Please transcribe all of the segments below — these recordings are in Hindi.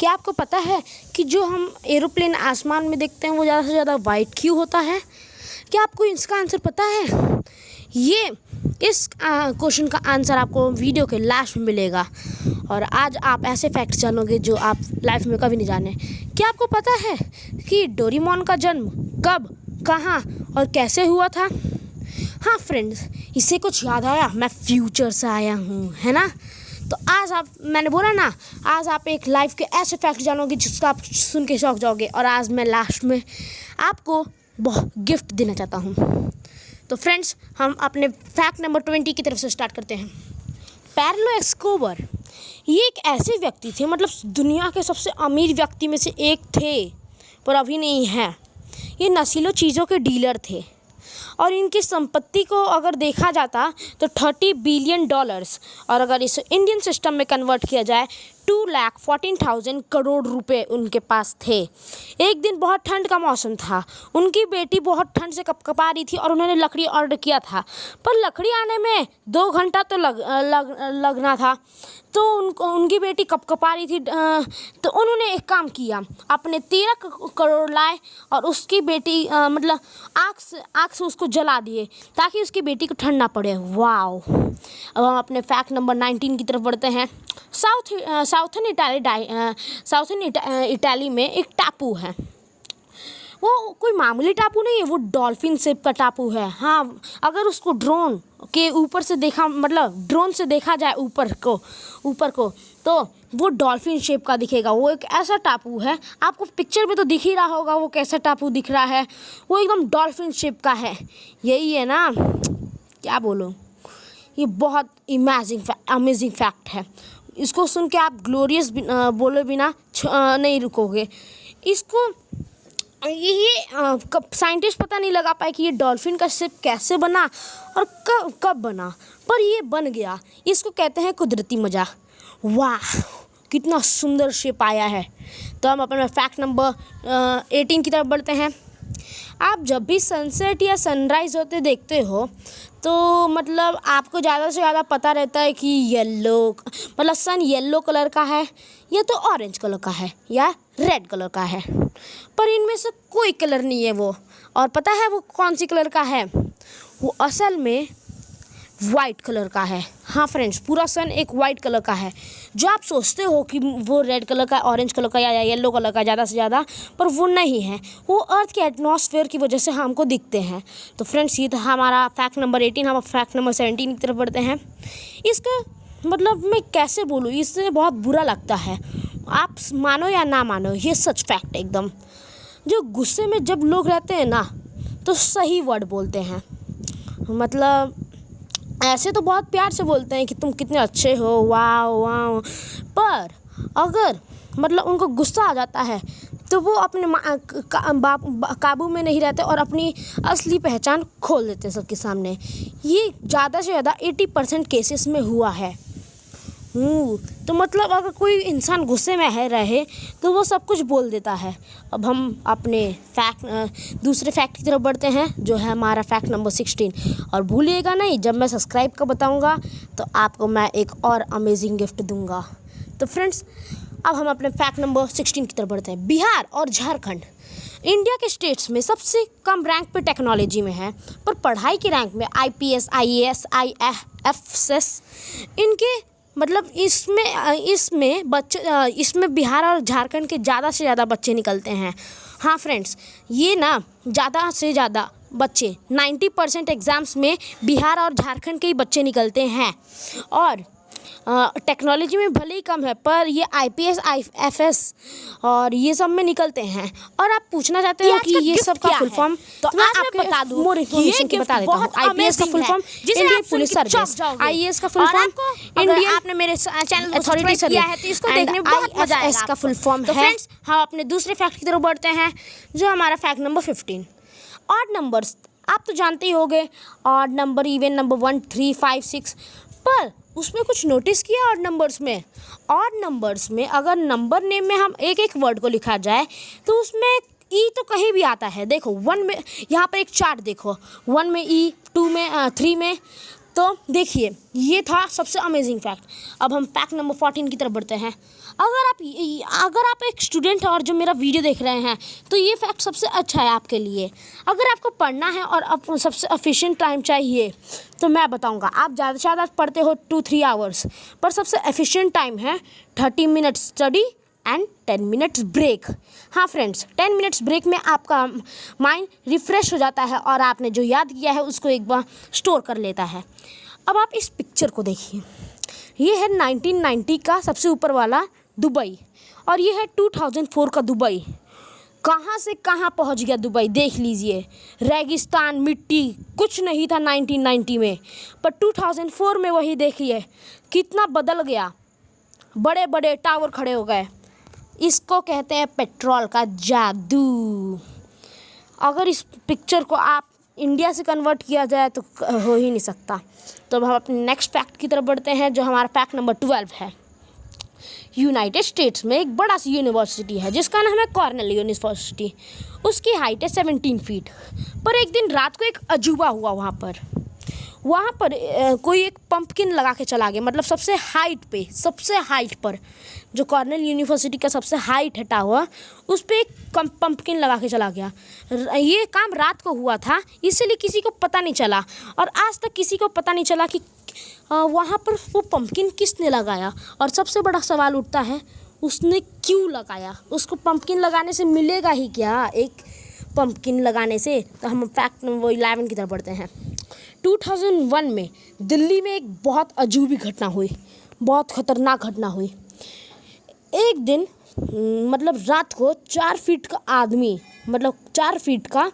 क्या आपको पता है कि जो हम एरोप्लेन आसमान में देखते हैं वो ज़्यादा से ज़्यादा वाइट क्यों होता है? क्या आपको इसका आंसर पता है? ये इस क्वेश्चन का आंसर आपको वीडियो के लास्ट में मिलेगा। और आज आप ऐसे फैक्ट्स जानोगे जो आप लाइफ में कभी नहीं जाने। क्या आपको पता है कि डोरेमोन का जन्म कब, कहाँ और कैसे हुआ था? हाँ फ्रेंड्स, इससे कुछ याद आया, मैं फ्यूचर से आया हूँ, है ना? तो आज मैंने बोला ना, आज आप एक लाइफ के ऐसे फैक्ट जानोगे जिसको आप सुन के शौक जाओगे। और आज मैं लास्ट में आपको बहुत गिफ्ट देना चाहता हूँ। तो फ्रेंड्स, हम अपने फैक्ट नंबर 20 की तरफ से स्टार्ट करते हैं। पैब्लो एस्कोबार ये एक ऐसे व्यक्ति थे, मतलब दुनिया के सबसे अमीर व्यक्ति में से एक थे, पर अभी नहीं है। ये नशीलों चीज़ों के डीलर थे और इनकी संपत्ति को अगर देखा जाता तो $30 बिलियन, और अगर इसे इंडियन सिस्टम में कन्वर्ट किया जाए 2,14,000 करोड़ रुपए उनके पास थे। एक दिन बहुत ठंड का मौसम था। उनकी बेटी बहुत ठंड से कपकपा रही थी और उन्होंने लकड़ी ऑर्डर किया था, पर लकड़ी आने में 2 घंटा तो लगना था। तो उनकी बेटी कपकपा रही थी, तो उन्होंने एक काम किया, अपने 13 करोड़ लाए और उसकी बेटी मतलब आग से उसको जला दिए ताकि उसकी बेटी को ठंड ना पड़े। वाओ। अब हम अपने फैक्ट नंबर 19 की तरफ बढ़ते हैं। साउथर्न इटाली में एक टापू है। वो कोई मामूली टापू नहीं है, वो डॉल्फिन शेप का टापू है। हाँ, अगर उसको ड्रोन के ऊपर से देखा, मतलब ड्रोन से देखा जाए ऊपर को तो वो डॉल्फिन शेप का दिखेगा। वो एक ऐसा टापू है, आपको पिक्चर में तो दिख ही रहा होगा वो कैसा टापू दिख रहा है। वो एकदम डॉल्फिन शेप का है। यही है ना, क्या बोलो, ये बहुत अमेजिंग फैक्ट है। इसको सुन के आप ग्लोरियस बोले बिना नहीं रुकोगे। इसको ये साइंटिस्ट पता नहीं लगा पाए कि ये डॉल्फिन का शेप कैसे बना और कब बना, पर ये बन गया। इसको कहते हैं कुदरती मज़ा। वाह, कितना सुंदर शेप आया है। तो हम अपने फैक्ट नंबर 18 की तरफ बढ़ते हैं। आप जब भी सनसेट या सनराइज़ होते देखते हो तो मतलब आपको ज़्यादा से ज़्यादा पता रहता है कि मतलब सन येलो कलर का है या तो ऑरेंज कलर का है या रेड कलर का है, पर इनमें से कोई कलर नहीं है वो। और पता है वो कौन सी कलर का है? वो असल में वाइट कलर का है। हाँ फ्रेंड्स, पूरा सन एक वाइट कलर का है। जो आप सोचते हो कि वो रेड कलर का, ऑरेंज कलर का या येलो कलर का ज़्यादा से ज़्यादा, पर वो नहीं है। वो अर्थ के एटमॉस्फेयर की वजह से हमको दिखते हैं। तो फ्रेंड्स, ये था हमारा फैक्ट नंबर 18। हम फैक्ट नंबर 17 की तरफ बढ़ते हैं। इसका मतलब मैं कैसे बोलूँ, इससे बहुत बुरा लगता है। आप मानो या ना मानो, ये सच फैक्ट है एकदम। जो गुस्से में जब लोग रहते हैं ना तो सही वर्ड बोलते हैं। मतलब ऐसे तो बहुत प्यार से बोलते हैं कि तुम कितने अच्छे हो, वाह वाह, पर अगर मतलब उनको गुस्सा आ जाता है तो वो अपने काबू में नहीं रहते और अपनी असली पहचान खोल देते हैं सबके सामने। ये ज़्यादा से ज़्यादा 80% केसेस में हुआ है। तो मतलब अगर कोई इंसान गुस्से में रहे तो वो सब कुछ बोल देता है। अब हम अपने दूसरे फैक्ट की तरफ बढ़ते हैं, जो है हमारा फैक्ट नंबर 16। और भूलिएगा नहीं, जब मैं सब्सक्राइब का बताऊंगा तो आपको मैं एक और अमेजिंग गिफ्ट दूंगा। तो फ्रेंड्स, अब हम अपने फैक्ट नंबर 16 की तरफ बढ़ते हैं। बिहार और झारखंड इंडिया के स्टेट्स में सबसे कम रैंक पे टेक्नोलॉजी में है, पर पढ़ाई के रैंक में IPS, IAS, IFS इनके मतलब इसमें बिहार और झारखंड के ज़्यादा से ज़्यादा बच्चे निकलते हैं। हाँ फ्रेंड्स, ये ना ज़्यादा से ज़्यादा बच्चे 90% एग्ज़ाम्स में बिहार और झारखंड के ही बच्चे निकलते हैं। और टेक्नोलॉजी में भले ही कम है, पर ये IPS, IFS और ये सब में निकलते हैं। और आप पूछना चाहते हो कि ये सब का फुल फॉर्म, तो मैं आपको बता दूं, मोर इन्फॉर्मेशन की बता देता हूँ। IPS का full form Indian police service, IAS का फुल फॉर्म इंडियन, आपने मेरे चैनल को सब्सक्राइब किया है तो इसको देखने में बहुत मजा आएगा। IFS का फुल फॉर्म है। फ्रेंड्स, हम अपने दूसरे फैक्ट की तरफ बढ़ते हैं, जो हमारा फैक्ट नंबर 15। ऑड नंबर्स आप तो जानते ही होंगे, ऑड नंबर, इवन नंबर 1, 3, 5, 6, पर उसमें कुछ नोटिस किया ऑड नंबर्स में अगर नंबर नेम में हम एक एक वर्ड को लिखा जाए तो उसमें ई तो कहीं भी आता है। देखो 1 में, यहाँ पर एक चार्ट देखो, 1 में ई, 2 में 3 में, तो देखिए ये था सबसे अमेजिंग फैक्ट। अब हम फैक्ट नंबर 14 की तरफ बढ़ते हैं। अगर आप एक स्टूडेंट हैं और जो मेरा वीडियो देख रहे हैं, तो ये फैक्ट सबसे अच्छा है आपके लिए। अगर आपको पढ़ना है और आप सबसे एफिशिएंट टाइम चाहिए, तो मैं बताऊंगा। आप ज़्यादा से ज़्यादा पढ़ते हो 2-3 आवर्स, पर सबसे एफिशिएंट टाइम है 30 minutes study and 10 minutes break. हाँ फ्रेंड्स, 10 मिनट्स ब्रेक में आपका माइंड रिफ़्रेश हो जाता है और आपने जो याद किया है उसको एक बार स्टोर कर लेता है। अब आप इस पिक्चर को देखिए, ये है 1990 का सबसे ऊपर वाला दुबई, और ये है 2004 का दुबई। कहाँ से कहाँ पहुँच गया दुबई, देख लीजिए। रेगिस्तान, मिट्टी, कुछ नहीं था 1990 में, पर 2004 में वही देखिए कितना बदल गया। बड़े बड़े टावर खड़े हो गए। इसको कहते हैं पेट्रोल का जादू। अगर इस पिक्चर को आप इंडिया से कन्वर्ट किया जाए तो हो ही नहीं सकता। तो अब हम अपने नेक्स्ट फैक्ट की तरफ बढ़ते हैं, जो हमारा फैक्ट नंबर 12 है। यूनाइटेड स्टेट्स में एक बड़ा सी यूनिवर्सिटी है जिसका नाम है कॉर्नेल यूनिवर्सिटी। उसकी हाइट है 17 फीट। पर एक दिन रात को एक अजूबा हुआ वहाँ पर कोई एक पंपकिन लगा के चला गया, मतलब सबसे हाइट पर, जो कॉर्नेल यूनिवर्सिटी का सबसे हाइट है टावर, उस पर एक पंपकिन लगा के चला गया। ये काम रात को हुआ था, इसीलिए किसी को पता नहीं चला, और आज तक किसी को पता नहीं चला कि वहाँ पर वो पंपकिन किसने लगाया। और सबसे बड़ा सवाल उठता है, उसने क्यों लगाया? उसको पंपकिन लगाने से मिलेगा ही क्या एक पंपकिन लगाने से? तो हम फैक्ट नंबर 11 की तरफ बढ़ते हैं। 2001 में दिल्ली में एक बहुत अजूबी घटना हुई, बहुत ख़तरनाक घटना हुई। एक दिन मतलब रात को 4 फीट का आदमी, मतलब 4 फीट का,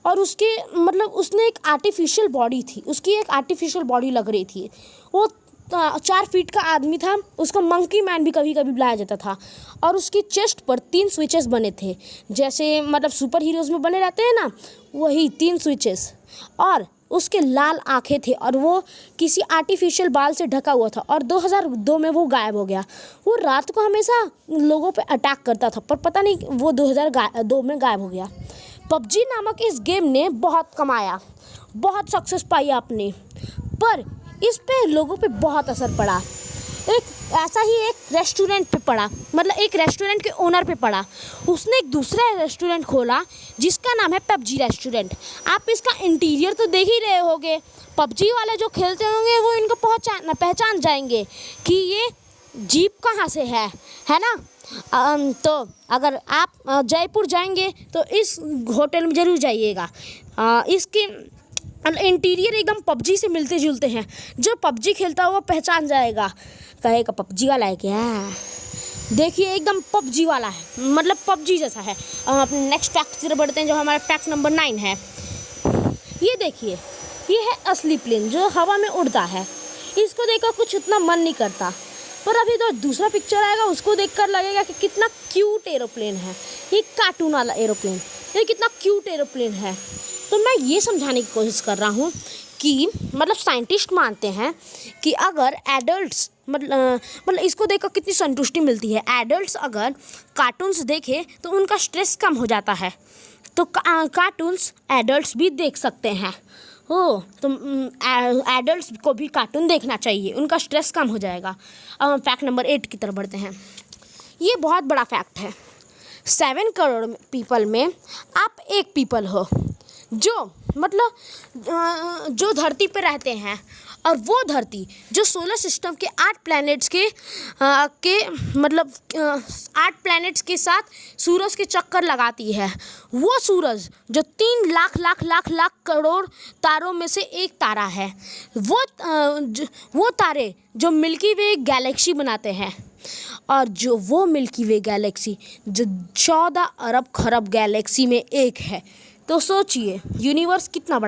और उसने एक आर्टिफिशियल बॉडी थी, उसकी एक आर्टिफिशियल बॉडी लग रही थी। वो 4 फीट का आदमी था, उसको मंकी मैन भी कभी कभी बुलाया जाता था। और उसकी चेस्ट पर 3 स्विचेस बने थे, जैसे मतलब सुपर हीरोज़ में बने रहते हैं ना, वही 3 स्विचेस। और उसके लाल आंखें थे, और वो किसी आर्टिफिशियल बाल से ढका हुआ था, और 2002 में वो गायब हो गया। वो रात को हमेशा लोगों पे अटैक करता था, पर पता नहीं वो 2002 में गायब हो गया। पबजी नामक इस गेम ने बहुत कमाया, बहुत सक्सेस पाई आपने, पर इस पे लोगों पे बहुत असर पड़ा। ऐसा ही एक रेस्टोरेंट पे पड़ा, मतलब एक रेस्टोरेंट के ओनर पे पड़ा। उसने एक दूसरा रेस्टोरेंट खोला जिसका नाम है पबजी रेस्टोरेंट। आप इसका इंटीरियर तो देख ही रहे होंगे। पबजी वाले जो खेलते होंगे वो इनको पहचान जाएंगे कि ये जीप कहाँ से है ना। तो अगर आप जयपुर जाएंगे तो इस होटल में ज़रूर जाइएगा। इसके इंटीरियर एकदम पबजी से मिलते जुलते हैं। जो पबजी खेलता है वो पहचान जाएगा, कहेगा पबजी वाला है क्या। देखिए एकदम पबजी वाला है, मतलब पबजी जैसा है। अब हम अपने नेक्स्ट फैक्ट की तरफ बढ़ते हैं, जो हमारा फैक्ट नंबर 9 है। ये देखिए, ये है असली प्लेन जो हवा में उड़ता है। इसको देखकर कुछ उतना मन नहीं करता, पर अभी तो दूसरा पिक्चर आएगा, उसको देखकर लगेगा कि कितना क्यूट एरोप्लेन है। ये कार्टून वाला एरोप्लेन, ये कितना क्यूट एरोप्लेन है। तो मैं ये समझाने की कोशिश कर रहा हूँ कि मतलब साइंटिस्ट मानते हैं कि अगर एडल्ट्स मतलब इसको देखकर कितनी संतुष्टि मिलती है। एडल्ट्स अगर कार्टून्स देखें तो उनका स्ट्रेस कम हो जाता है। तो कार्टून्स एडल्ट्स भी देख सकते हैं। तो एडल्ट्स को भी कार्टून देखना चाहिए, उनका स्ट्रेस कम हो जाएगा। अब हम फैक्ट नंबर 8 की तरफ बढ़ते हैं। ये बहुत बड़ा फैक्ट है। 7 करोड़ पीपल में आप एक पीपल हो जो धरती पे रहते हैं, और वो धरती जो सोलर सिस्टम के 8 प्लैनेट्स मतलब 8 प्लैनेट्स के साथ सूरज के चक्कर लगाती है। वो सूरज जो 3 लाख करोड़ तारों में से एक तारा है। वो तारे जो मिल्की वे गैलेक्सी बनाते हैं, और जो वो मिल्की वे गैलेक्सी जो 14 अरब खरब गैलेक्सी में एक है। तो सोचिए यूनिवर्स कितना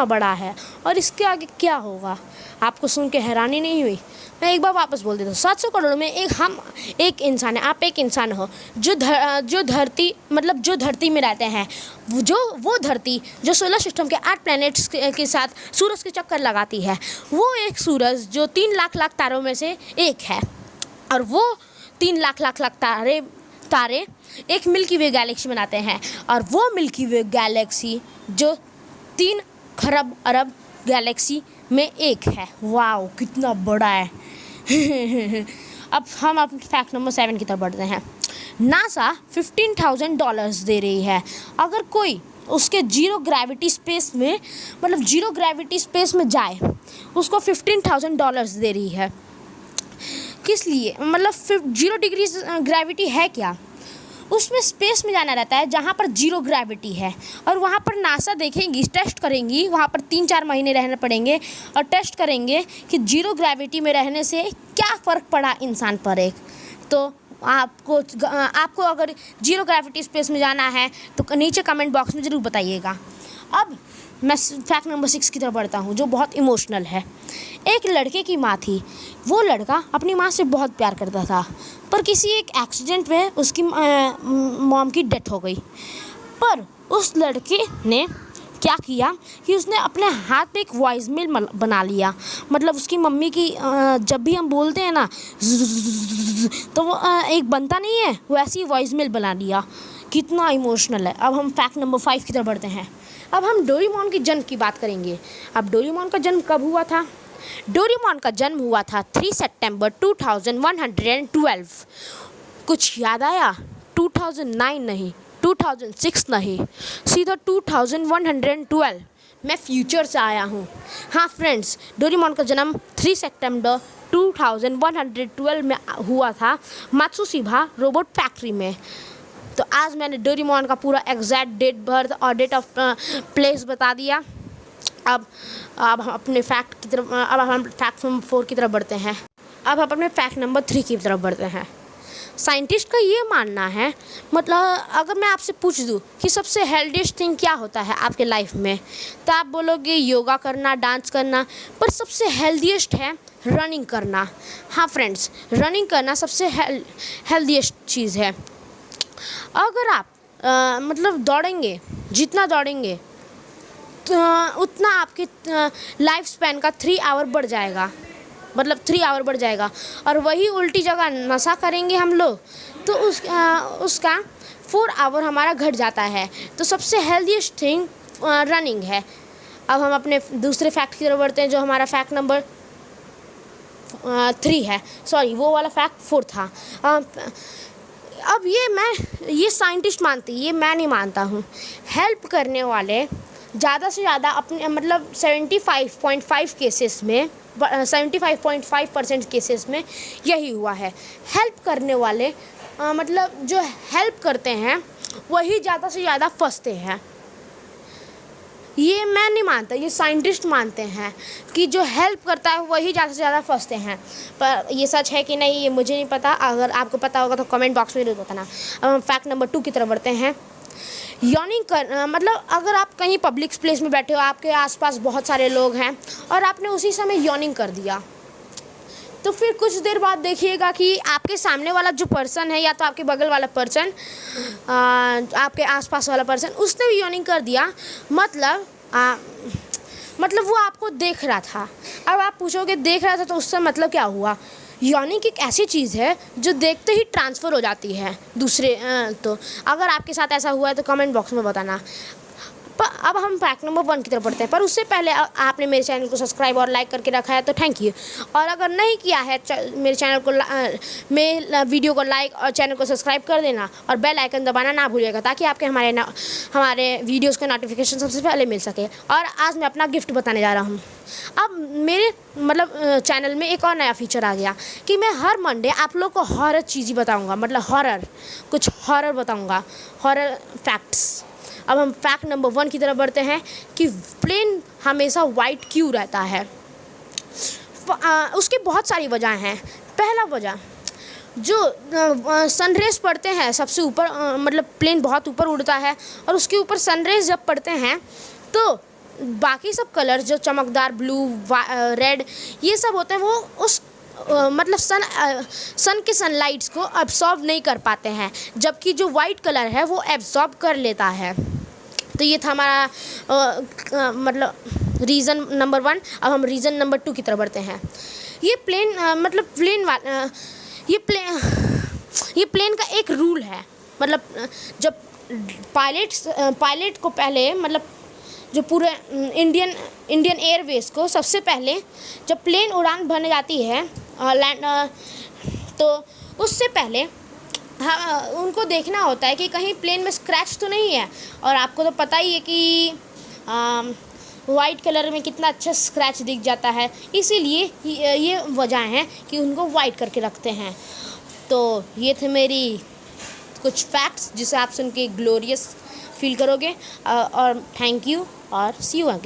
बड़ा है, और इसके आगे क्या होगा। आपको सुन के हैरानी नहीं हुई? मैं एक बार वापस बोल देता हूँ। 700 करोड़ में हम एक इंसान है, आप एक इंसान हो जो धरती में रहते हैं। वो धरती जो सोलर सिस्टम के 8 प्लैनेट्स के साथ सूरज के चक्कर लगाती है। वो एक सूरज जो 3 लाख तारों में से एक है, और वो 3 लाख तारे एक मिल्की वे गैलेक्सी बनाते हैं। और वो मिल्की वे गैलेक्सी जो 3 खरब अरब गैलेक्सी में एक है। वाओ, कितना बड़ा है। अब हम अपने फैक्ट नंबर 7 की तरफ बढ़ते हैं। नासा $15,000 दे रही है अगर कोई उसके जीरो ग्रेविटी स्पेस में, मतलब जीरो ग्रेविटी स्पेस में जाए, उसको $15,000 दे रही है। किस लिए? मतलब 0 डिग्री ग्रेविटी है क्या? उसमें स्पेस में जाना रहता है जहाँ पर जीरो ग्रेविटी है, और वहाँ पर नासा देखेंगी, टेस्ट करेंगी, वहाँ पर 3-4 महीने रहने पड़ेंगे और टेस्ट करेंगे कि जीरो ग्रेविटी में रहने से क्या फ़र्क पड़ा इंसान पर। एक तो आपको अगर जीरो ग्रेविटी स्पेस में जाना है तो नीचे कमेंट बॉक्स में ज़रूर बताइएगा। अब मैं फैक्ट नंबर 6 की तरफ बढ़ता हूँ, जो बहुत इमोशनल है। एक लड़के की माँ थी, वो लड़का अपनी माँ से बहुत प्यार करता था, पर किसी एक एक्सीडेंट में उसकी मॉम की डेथ हो गई। पर उस लड़के ने क्या किया कि उसने अपने हाथ पे एक वॉइस मेल बना लिया। मतलब उसकी मम्मी की जब भी हम बोलते हैं ना तो वो एक बनता नहीं है, वैसी वॉइस मेल बना लिया। कितना इमोशनल है। अब हम फैक्ट नंबर 5 की तरफ बढ़ते हैं। अब हम डोरेमोन के जन्म की बात करेंगे। अब डोरेमोन का जन्म कब हुआ था? डोरेमोन का जन्म हुआ था 3 सितंबर 2112। कुछ याद आया? 2009 नहीं, 2006 नहीं, सीधा 2112। मैं फ्यूचर से आया हूँ। हाँ फ्रेंड्स, डोरेमोन का जन्म 3 सितंबर 2112 में हुआ था मात्सुशिबा रोबोट फैक्ट्री में। तो आज मैंने डोरेमोन का पूरा एग्जैक्ट डेट बर्थ और डेट ऑफ प्लेस बता दिया। अब हम अपने फैक्ट की तरफ, अब हम फैक्ट नंबर 4 की तरफ बढ़ते हैं। अब हम अपने फैक्ट नंबर 3 की तरफ बढ़ते हैं। साइंटिस्ट का ये मानना है, मतलब अगर मैं आपसे पूछ दूँ कि सबसे हेल्दीएस्ट थिंग क्या होता है आपके लाइफ में, तो आप बोलोगे योगा करना, डांस करना, पर सबसे हेल्दीएस्ट है रनिंग करना। हाँ फ्रेंड्स, रनिंग करना सबसे हेल्दीएस्ट चीज़ है। अगर आप मतलब दौड़ेंगे, जितना दौड़ेंगे तो उतना आपके लाइफ स्पैन का 3 आवर बढ़ जाएगा, मतलब 3 आवर बढ़ जाएगा। और वही उल्टी जगह नशा करेंगे हम लोग तो उसका 4 आवर हमारा घट जाता है। तो सबसे हेल्दीएस्ट थिंग रनिंग है। अब हम अपने दूसरे फैक्ट की तरफ बढ़ते हैं, जो हमारा फैक्ट नंबर 3 है। सॉरी, वो वाला फैक्ट 4 था। अब ये साइंटिस्ट मानती है, ये मैं नहीं मानता हूँ। हेल्प करने वाले ज़्यादा से ज़्यादा अपने मतलब 75.5 केसेस में 75.5% केसेस में यही हुआ है। हेल्प करने वाले मतलब जो हेल्प करते हैं वही ज़्यादा से ज़्यादा फंसते हैं। ये मैं नहीं मानता, ये साइंटिस्ट मानते हैं कि जो हेल्प करता है वही ज़्यादा से ज़्यादा फंसते हैं। पर ये सच है कि नहीं ये मुझे नहीं पता, अगर आपको पता होगा तो कमेंट बॉक्स में जरूर बताना। अब हम फैक्ट नंबर 2 की तरफ बढ़ते हैं। यॉर्निंग कर मतलब अगर आप कहीं पब्लिक प्लेस में बैठे हो, आपके आसपास बहुत सारे लोग हैं और आपने उसी समय यॉर्निंग कर दिया, तो फिर कुछ देर बाद देखिएगा कि आपके सामने वाला जो पर्सन है या तो आपके बगल वाला पर्सन, आपके आसपास वाला पर्सन, उसने भी यॉर्निंग कर दिया। मतलब वो आपको देख रहा था। अब आप पूछोगे देख रहा था तो उससे मतलब क्या हुआ? यॉर्निंग एक ऐसी चीज़ है जो देखते ही ट्रांसफ़र हो जाती है दूसरे। तो अगर आपके साथ ऐसा हुआ है तो कमेंट बॉक्स में बताना। पर अब हम फैक्ट नंबर 1 की तरफ बढ़ते हैं, पर उससे पहले आपने मेरे चैनल को सब्सक्राइब और लाइक करके रखा है तो थैंक यू। और अगर नहीं किया है मेरे चैनल को मेरे वीडियो को लाइक और चैनल को सब्सक्राइब कर देना और बेल आइकन दबाना ना भूलिएगा, ताकि आपके हमारे वीडियोज़ का नोटिफिकेशन सबसे पहले मिल सके। और आज मैं अपना गिफ्ट बताने जा रहा हूँ। अब मेरे मतलब चैनल में एक और नया फीचर आ गया कि मैं हर मंडे आप लोग को हॉरर चीज़ बताऊँगा, मतलब कुछ हॉरर बताऊँगा, हॉरर फैक्ट्स। अब हम फैक्ट नंबर 1 की तरफ बढ़ते हैं कि प्लेन हमेशा वाइट क्यों रहता है। उसकी बहुत सारी वजह हैं। पहला वजह, जो सनरेज पड़ते हैं सबसे ऊपर, मतलब प्लेन बहुत ऊपर उड़ता है और उसके ऊपर सनरेज जब पड़ते हैं तो बाकी सब कलर जो चमकदार ब्लू, रेड, ये सब होते हैं, वो उस मतलब सन के सनलाइट्स को एब्सॉर्ब नहीं कर पाते हैं, जबकि जो वाइट कलर है वो एब्सॉर्ब कर लेता है। तो ये था हमारा मतलब रीज़न नंबर 1। अब हम रीज़न नंबर 2 की तरफ बढ़ते हैं। ये प्लेन का एक रूल है। मतलब जब पायलट को पहले, मतलब जो पूरे इंडियन एयरवेज को सबसे पहले जब प्लेन उड़ान भरने जाती है तो उससे पहले हाँ उनको देखना होता है कि कहीं प्लेन में स्क्रैच तो नहीं है। और आपको तो पता ही है कि वाइट कलर में कितना अच्छा स्क्रैच दिख जाता है, इसीलिए ये वजह हैं कि उनको वाइट करके रखते हैं। तो ये थे मेरी कुछ फैक्ट्स जिसे आप सुन के ग्लोरियस फील करोगे। और थैंक यू और सी यू अगेन।